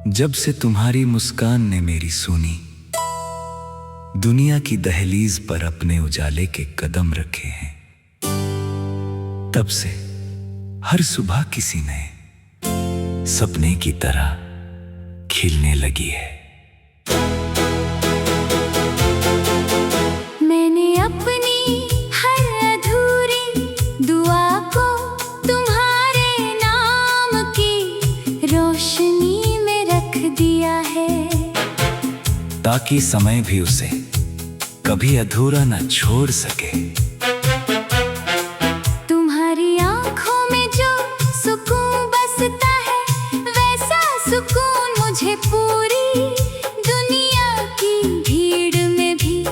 जब से तुम्हारी मुस्कान ने मेरी सुनी, दुनिया की दहलीज पर अपने उजाले के कदम रखे हैं, तब से हर सुबह किसी नए सपने की तरह खिलने लगी है। मैंने अपनी हर अधूरी दुआ को तुम्हारे नाम की रोशनी में रख दिया है, ताकि समय भी उसे कभी अधूरा न छोड़ सके। तुम्हारी आंखों में जो सुकून बसता है, वैसा सुकून मुझे पूरी दुनिया की भीड़ में भी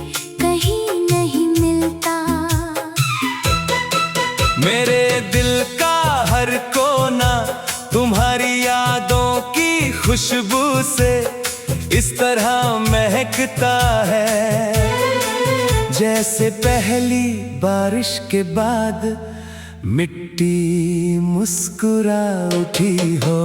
कहीं नहीं मिलता। मेरे दिल का हर कोना तुम्हारी यादों की खुशबू से इस तरह महकता है, जैसे पहली बारिश के बाद मिट्टी मुस्कुरा उठी हो।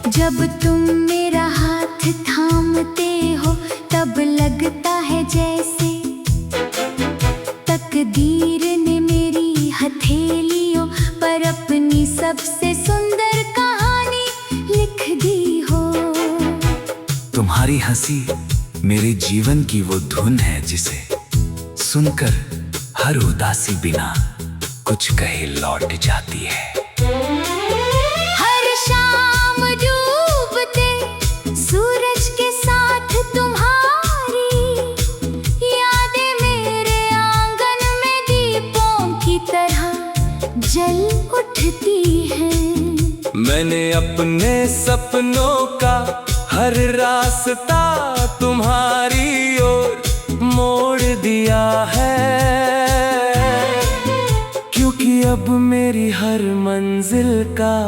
जब तुम मेरा हाथ थामते हो, तब लगता है जैसे तकदीर ने मेरी हथेलियों पर अपनी सबसे सुंदर कहानी लिख दी हो। तुम्हारी हंसी मेरे जीवन की वो धुन है, जिसे सुनकर हर उदासी बिना कुछ कहे लौट जाती है। हर शाम डूबते सूरज के साथ तुम्हारी यादें मेरे आंगन में दीपों की तरह जल उठती हैं। मैंने अपने सपनों का हर रास्ता तुम्हारी ओर मोड़ दिया है, क्योंकि अब मेरी हर मंजिल का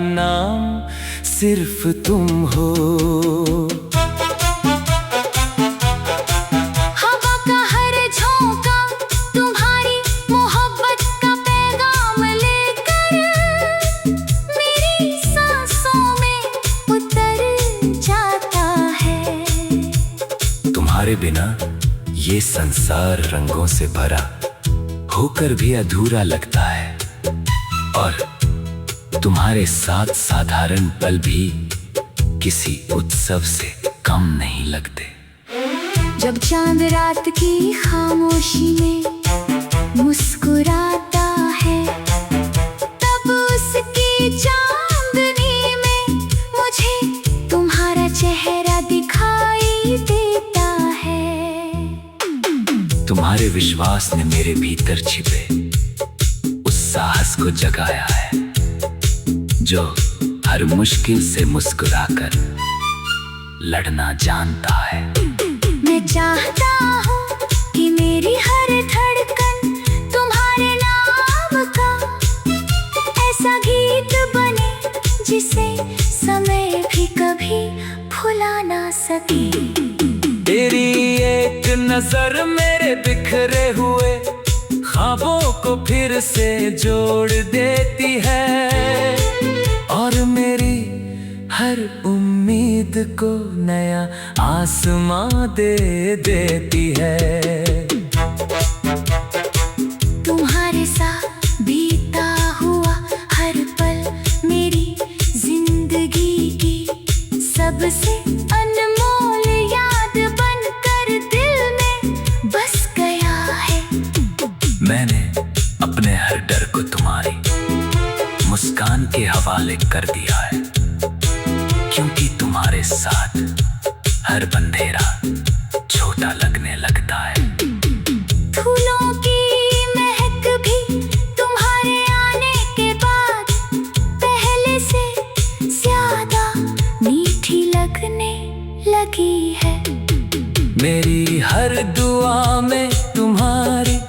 नाम सिर्फ तुम हो। हवा का हर झोंका तुम्हारी मोहब्बत का पैगाम लेकर मेरी सांसों में उतर जाता है। तुम्हारे बिना ये संसार रंगों से भरा होकर भी अधूरा लगता है, और तुम्हारे साथ साधारण पल भी किसी उत्सव से कम नहीं लगते। जब चांद रात की खामोशी में मुस्कुराता है, तब उसकी चांदनी में मुझे तुम्हारा चेहरा दिखाई देता है। तुम्हारे विश्वास ने मेरे भीतर छिपे उस साहस को जगाया है, जो हर मुश्किल से मुस्कुराकर लड़ना जानता है। मैं चाहता हूँ कि मेरी हर धड़कन तुम्हारे नाम का ऐसा गीत बने, जिसे समय भी कभी भुला ना सके। तेरी एक नजर मेरे बिखरे हुए ख्वाबों को फिर से जोड़ देती है, और मेरी हर उम्मीद को नया आसमां दे देती है। तुम्हारे साथ बीता हुआ हर पल मेरी जिंदगी की सबसे अनमोल याद बनकर दिल में बस गया है। मैंने अपने हर डर को तुम्हारी मुस्कान के हवाले कर दिया है, क्योंकि तुम्हारे साथ हर बंधेरा छोटा लगने लगता है। फूलों की महक भी तुम्हारे आने के बाद पहले से ज्यादा मीठी लगने लगी है। मेरी हर दुआ में तुम्हारी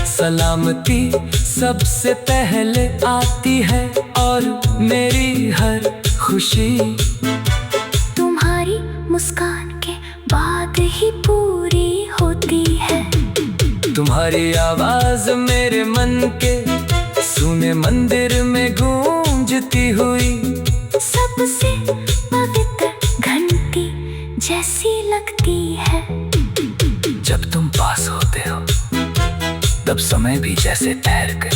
सलामती सबसे पहले आती है, और मेरी हर खुशी तुम्हारी मुस्कान के बाद ही पूरी होती है। तुम्हारी आवाज मेरे मन के सुने मंदिर में गूंज गूंजती हुई, सबसे पवित्र घंटी जैसी लगती है। जब तुम पास होते हो तब समय भी जैसे ठहर कर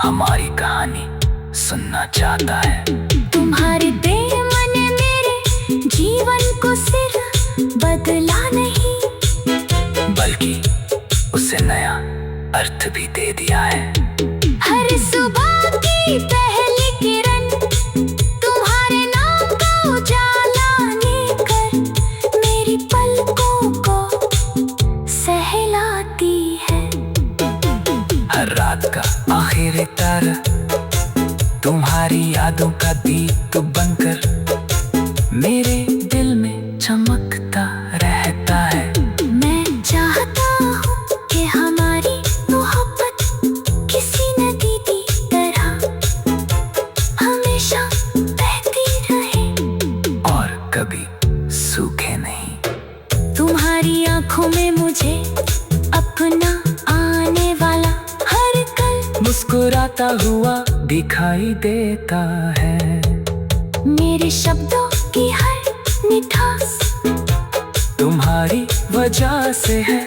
हमारी कहानी सुनना चाहता है। तुम्हारे प्रेम ने मेरे जीवन को सिर्फ बदला नहीं, बल्कि उसे नया अर्थ भी दे दिया है। हर सुबह की पहली किरण तुम्हारे नाम का उजाला लेकर मेरी पलकों को सहलाती है। हर रात का आखिरी तारा तुम्हारी यादों का दीप बनकर मेरे दिल में चमकता रहता है। मैं चाहता हूँ कि हमारी मोहब्बत किसी नदी की तरह हमेशा बहती रहे और कभी सूखे नहीं। तुम्हारी आंखों में मुझे अपना आने वाला हर कल मुस्कुराता हुआ दिखाई देता है। मेरे शब्दों की हर मिठास तुम्हारी वजह से है,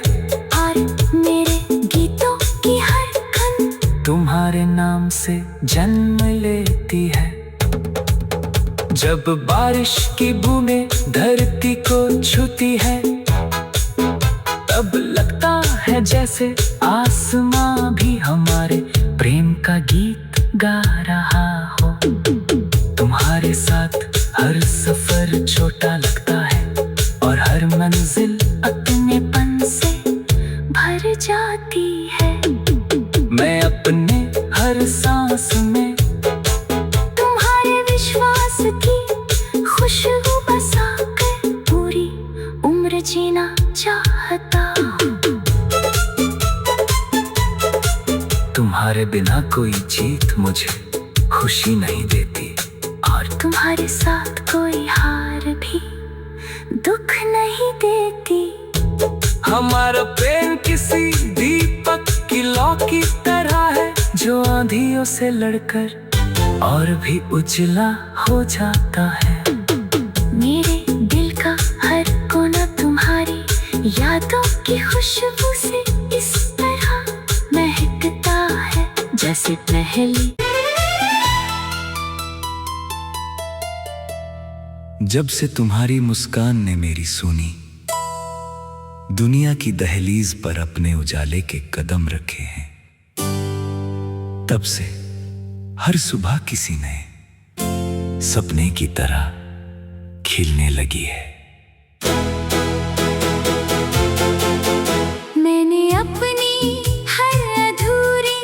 और मेरे गीतों की हर खन तुम्हारे नाम से जन्म लेती है। जब बारिश की बूंदें धरती को छूती है तब लगता है जैसे आसमां भी हमारे प्रेम का गीत गा रहा हो। तुम्हारे साथ हर सफर छोटा लगता है और हर मंजिल अपनेपन से भर जाती है। मैं अपने हर सांस में तुम्हारे विश्वास की खुशबू बसाकर पूरी उम्र जीना चाहता हूँ। तुम्हारे बिना कोई जीत मुझे खुशी नहीं देती, और तुम्हारे साथ कोई हार भी दुख नहीं देती। हमारा प्रेम किसी दीपक की लौ की तरह है जो आंधियों से लड़कर और भी उजला हो जाता है। मेरे दिल का हर कोना तुम्हारी यादों की खुशबू से इस तरह महकता है जैसे पहली। जब से तुम्हारी मुस्कान ने मेरी सुनी, दुनिया की दहलीज पर अपने उजाले के कदम रखे हैं, तब से हर सुबह किसी नए सपने की तरह खिलने लगी है। मैंने अपनी हर अधूरी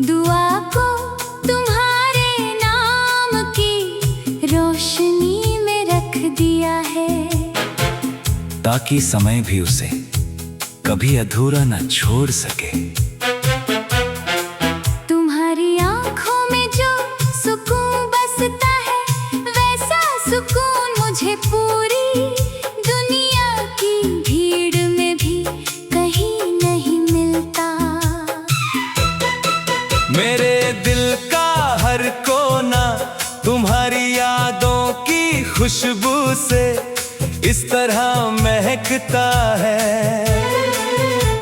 दुआ को तुम्हारे नाम की रोशनी में रख दिया है, ताकि समय भी उसे कभी अधूरा न छोड़ सके। तुम्हारी आंखों में जो सुकून बसता है वैसा सुकून मुझे पूरी दुनिया की भीड़ में भी कहीं नहीं मिलता। मेरे दिल का हर कोना तुम्हारी यादों की खुशबू से इस तरह महकता है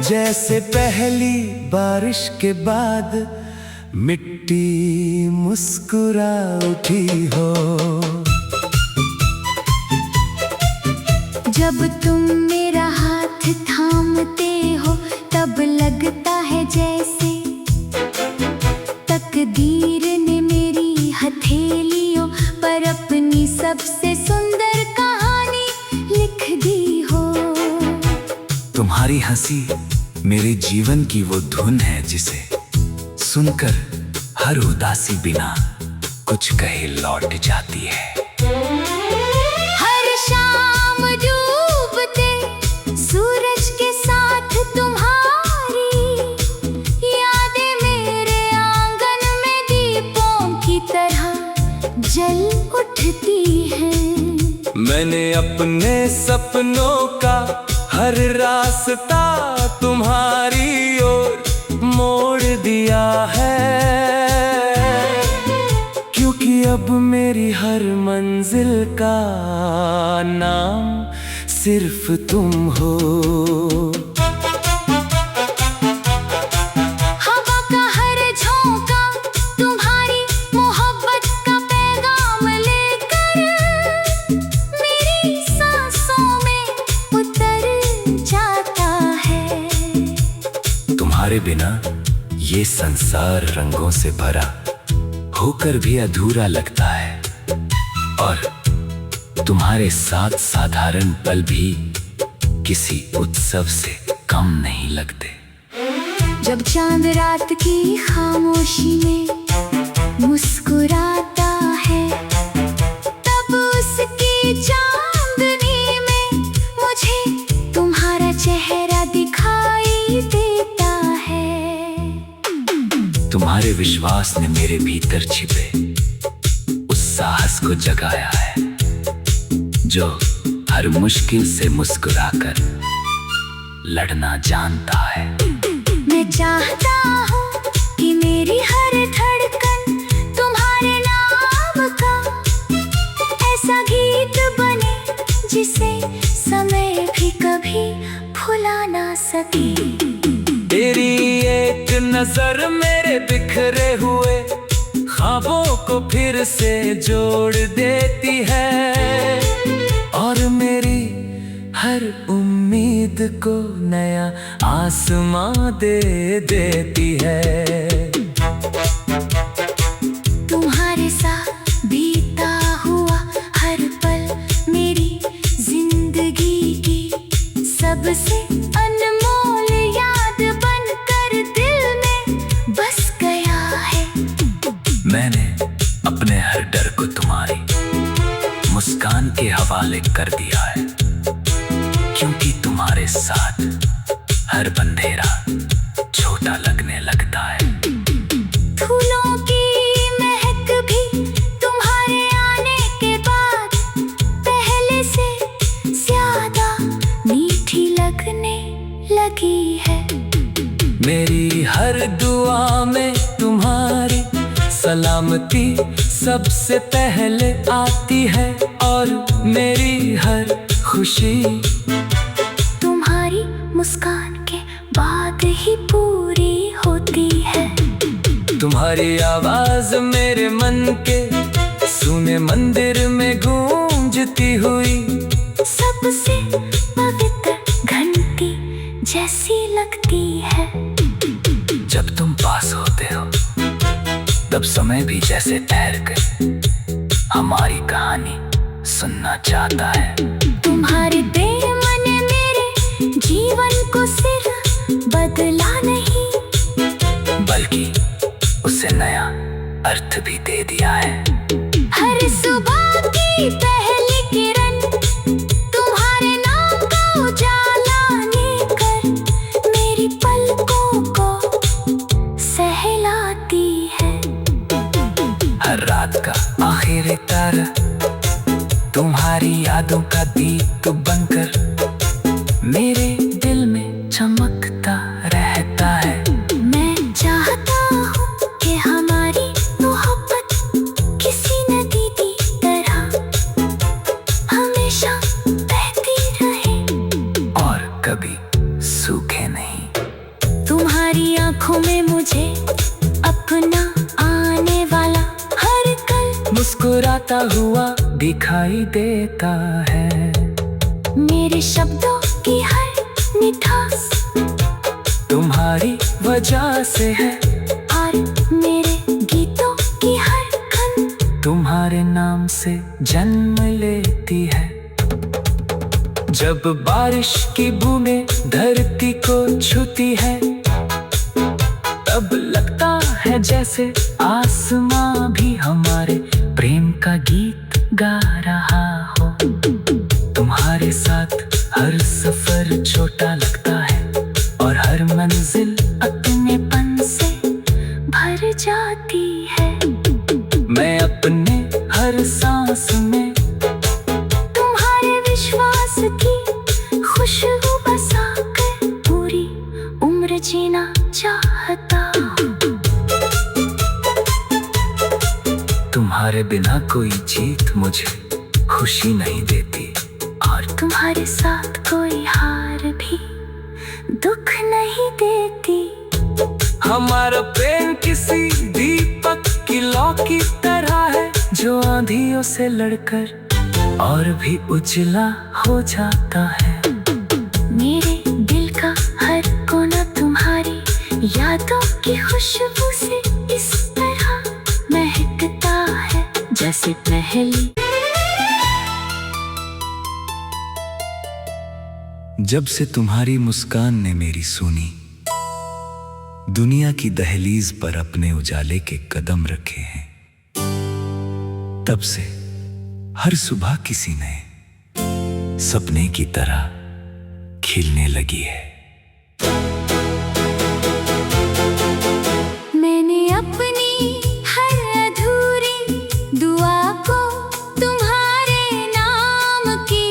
जैसे पहली बारिश के बाद मिट्टी मुस्कुरा उठी हो। जब तुम मेरा हाथ थामते हो तब लगता है जैसे तकदीर ने मेरी हथेलियों पर अपनी सबसे सुंदर कहानी लिख दी हो। तुम्हारी हंसी मेरे जीवन की वो धुन है जिसे सुनकर हर उदासी बिना कुछ कहे लौट जाती है। हर शाम डूबते सूरज के साथ तुम्हारी यादें मेरे आंगन में दीपों की तरह जल उठती हैं। मैंने अपने सपनों का हर रास्ता तुम्हारी ओर मोड़ दिया है, क्योंकि मेरी हर मंजिल का नाम सिर्फ तुम हो। हवा का हर झोंका तुम्हारी मोहब्बत का पैगाम लेकर मेरी सांसों में उतर जाता है। तुम्हारे बिना ये संसार रंगों से भरा होकर भी अधूरा लगता है, और तुम्हारे साथ साधारण पल भी किसी उत्सव से कम नहीं लगते। जब चांद रात की खामोशी में मुस्कुराता है, तब उसकी चांदनी में मुझे तुम्हारा चेहरा दिखाई देता है। तुम्हारे विश्वास ने मेरे भीतर छिपे उस साहस को जगाया है, जो हर मुश्किल से मुस्कुराकर लड़ना जानता है। मैं चाहता हूँ कि मेरी हर धड़कन तुम्हारे नाम का ऐसा गीत बने जिसे समय भी कभी भुला ना सके। तेरी एक नजर मेरे बिखरे हुए ख्वाबों को फिर से जोड़ देती है, और मेरी हर उम्मीद को नया आसमां दे देती है। तुम्हारे साथ बीता हुआ हर पल मेरी जिंदगी की सबसे अनमोल याद बनकर दिल में बस गया है। मैंने अपने हर डर को तुम्हारी मुस्कान के हवाले कर दिया है, क्योंकि तुम्हारे साथ हर बंधेरा छोटा लगने लगता है। फूलों की महक भी तुम्हारे आने के बाद पहले से ज्यादा मीठी लगने लगी है। मेरी हर दुआ में तुम्हारी सलामती सबसे पहले आती है, और मेरी हर खुशी तुम्हारी मुस्कान के बाद ही पूरी होती है। तुम्हारी आवाज मेरे मन के सुने मंदिर में गूंजती हुई सबसे पवित्र घंटी जैसी लगती है। जब तुम पास होते हो तब समय भी जैसे ठहर कर हमारी कहानी सुनना चाहता है। तुम्हारे प्रेम ने मेरे जीवन को सिर्फ बदला नहीं, बल्कि उसे नया अर्थ भी दे दिया है। हर सुबह की पहली किरण तुम्हारे नाम का उजाला लेकर मेरी पलकों को सहलाती है। हर रात का आखिरी तारा तुम्हारी यादों का दीप बनकर मेरे दिल में चमकता रहता है। मैं चाहता हूँ कि हमारी मोहब्बत किसी नदी की तरह हमेशा बहती रहे और कभी सूखे नहीं। तुम्हारी आंखों में मुझे अपना आने वाला हर कल मुस्कुराता हुआ दिखाई देता है। मेरे शब्दों की हर मिठास तुम्हारी वजह से है, और मेरे गीतों की हर खन तुम्हारे नाम से जन्म लेती है। जब बारिश की बूंदें धरती को छूती है, तब लगता है जैसे आसमां भी हमारे प्रेम का गीत गा रहा हो। तुम्हारे साथ हर सफर छोटा लगता है, और हर मंजिल अपनेपन से भर जाती है। मैं अपने हर सांस में तुम्हारे विश्वास की खुशबू बसाकर पूरी उम्र जीना चाहता हूँ। तुम्हारे बिना कोई जीत मुझे खुशी नहीं देती, और तुम्हारे साथ कोई हार भी दुख नहीं देती। हमारा प्रेम किसी दीपक की लौ की तरह है, जो आंधियों से लड़कर और भी उजला हो जाता है। मेरे दिल का हर कोना तुम्हारी यादों की खुशबू से इस तरह महकता है, जैसे पहली। जब से तुम्हारी मुस्कान ने मेरी सुनी, दुनिया की दहलीज पर अपने उजाले के कदम रखे हैं, तब से हर सुबह किसी नए सपने की तरह खिलने लगी है। मैंने अपनी हर अधूरी दुआ को तुम्हारे नाम की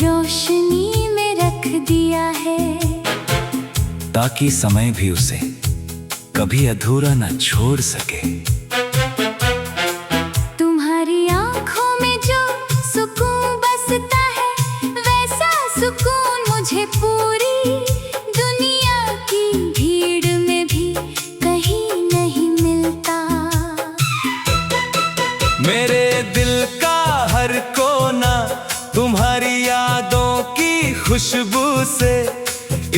रोशनी में रख दिया है, ताकि समय भी उसे कभी अधूरा न छोड़ सके। तुम्हारी आंखों में जो सुकून बसता है, वैसा सुकून मुझे पूरी दुनिया की भीड़ में भी कहीं नहीं मिलता। मेरे दिल का हर कोना तुम्हारी यादों की खुशबू से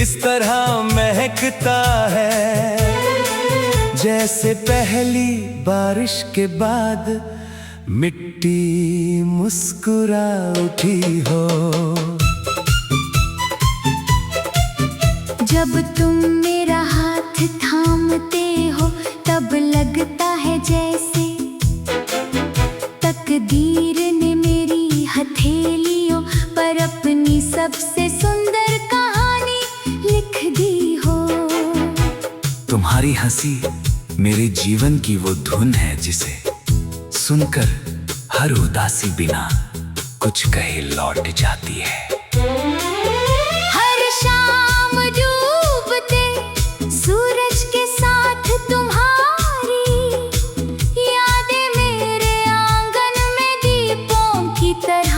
इस तरह महकता है, जैसे पहली बारिश के बाद मिट्टी मुस्कुरा उठी हो। जब तुम मेरा हाथ थामते हो, तब लगता है जैसे तकदीर ने मेरी हथेलियों पर अपनी सबसे सुंदर कहानी लिख दी हो। तुम्हारी हंसी मेरे जीवन की वो धुन है, जिसे सुनकर हर उदासी बिना कुछ कहे लौट जाती है। हर शाम डूबते सूरज के साथ तुम्हारी यादें मेरे आंगन में दीपों की तरह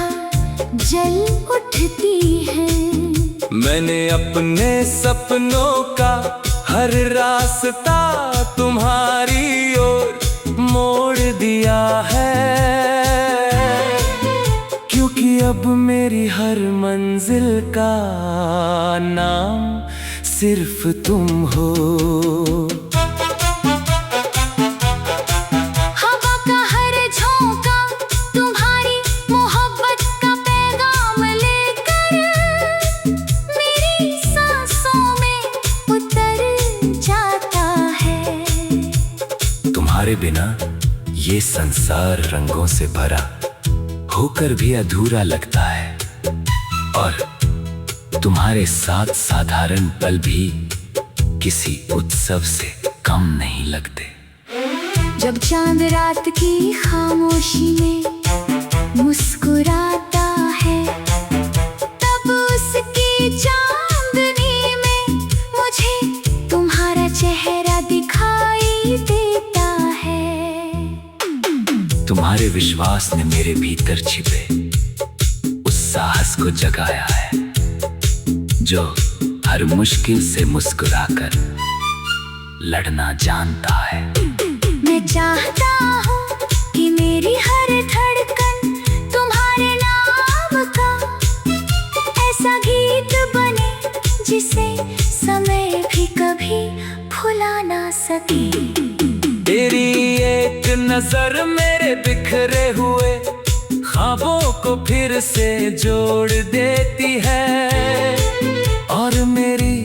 जल उठती हैं। मैंने अपने सपनों का हर रास्ता तुम्हारी ओर मोड़ दिया है, क्योंकि अब मेरी हर मंजिल का नाम सिर्फ तुम हो। हवा का हर झोंका तुम्हारी मोहब्बत का पैगाम लेकर मेरी सांसों में उतर जाता है। तुम्हारे बिना ये संसार रंगों से भरा होकर भी अधूरा लगता है, और तुम्हारे साथ साधारण पल भी किसी उत्सव से कम नहीं लगते। जब चांद रात की खामोशी में मुस्कुराता है, तब उसकी चांदनी में मुझे तुम्हारा चेहरा दिखाई देता है। तुम्हारे विश्वास ने मेरे भीतर छिपे उस साहस को जगाया है, जो हर मुश्किल से मुस्कुराकर लड़ना जानता है। मैं चाहता हूँ कि मेरी हर धड़कन तुम्हारे नाम का ऐसा गीत बने, जिसे समय भी कभी भुला ना सके। तेरी एक नजर मेरे बिखरे हुए ख्वाबों को फिर से जोड़ देती है, और मेरी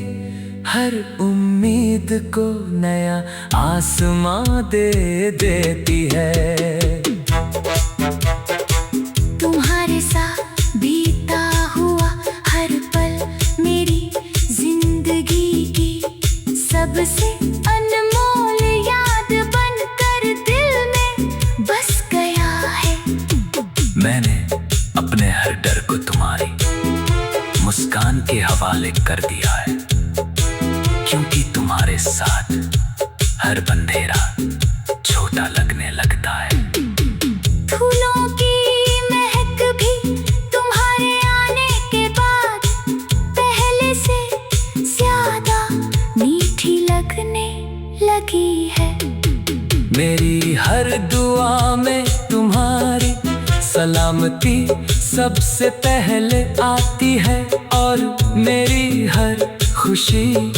हर उम्मीद को नया आसमां दे देती है। तुम्हारे साथ बीता हुआ हर पल मेरी जिंदगी की सबसे अनमोल याद बनकर दिल में बस गया है। मैंने अपने हर डर को तुम्हारी मुस्कान के हवाले कर दिया है, क्योंकि तुम्हारे साथ हर बंधेरा छोटा लगने लगता है। मेरी हर दुआ में तुम्हारी सलामती सबसे पहले आती है, और मेरी हर खुशी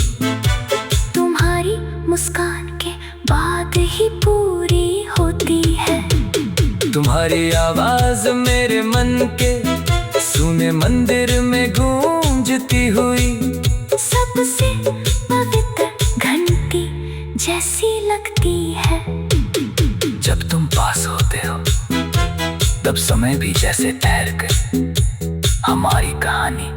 तुम्हारी मुस्कान के बाद ही पूरी होती है। तुम्हारी आवाज मेरे मन के सुने मंदिर में गूंजती हुई, सबसे पवित्र घंटी जैसी लगती है। जब तुम पास होते हो तब समय भी जैसे ठहर कर हमारी कहानी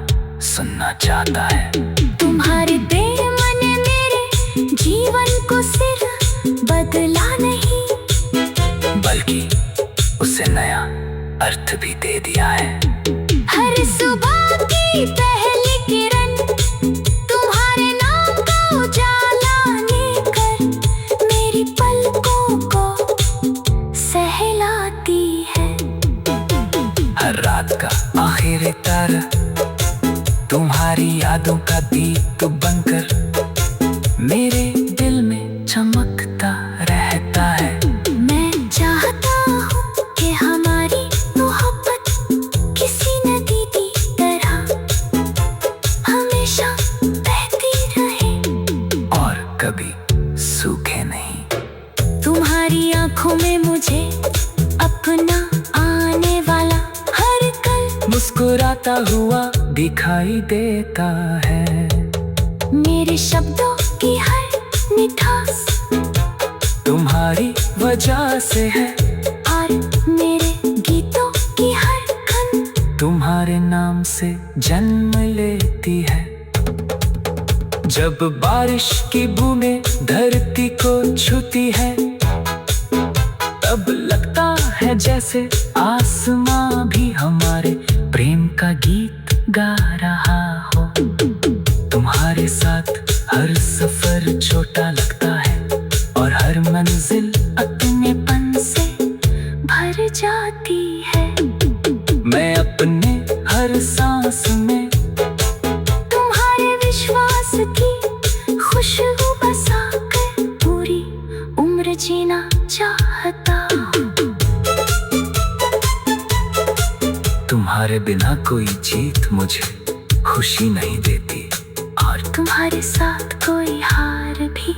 सुनना चाहता है। तुम्हारे प्रेम ने मेरे जीवन को सिर्फ बदला नहीं, बल्कि उसे नया अर्थ भी दे दिया है। हर सुबह की पहली किरण तुम्हारे नाम का उजाला लेकर मेरी पलकों को सहलाती है। हर रात का आखिरी तारा तुम्हारी यादों का दीप बनकर मेरे दिल में चमकता रहता है। मैं चाहता हूँ कि हमारी मोहब्बत किसी नदी की तरह हमेशा बहती रहे और कभी सूखे नहीं। तुम्हारी आंखों में मुझे अपना आने वाला हर कल मुस्कुराता हुआ दिखाई देता है। मेरे शब्दों की हर मिठास तुम्हारी वजह से है, और मेरे गीतों की हर खन तुम्हारे नाम से जन्म लेती है। जब बारिश की बूंदें धरती को छूती है, तब लगता है जैसे आसमां भी हमारे प्रेम का गीत गा रहा हो। तुम्हारे साथ हर सफर छोटा लगता है, और हर मंजिल अपनेपन से भर जाती है। मैं अपने हर सांस में तुम्हारे विश्वास की खुशबू बसाकर पूरी उम्र जीना चाहता हूँ। तुम्हारे बिना कोई जीत मुझे खुशी नहीं देती, और तुम्हारे साथ कोई हार भी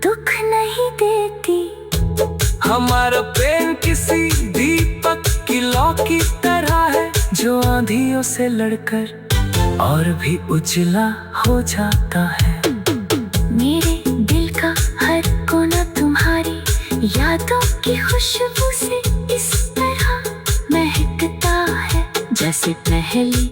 दुख नहीं देती। हमारा प्रेम किसी दीपक की लौ की तरह है, जो आंधियों से लड़कर और भी उजला हो जाता है। मेरे दिल का हर कोना तुम्हारी यादों की खुशबू से इस तरह महकता है, जैसे पहली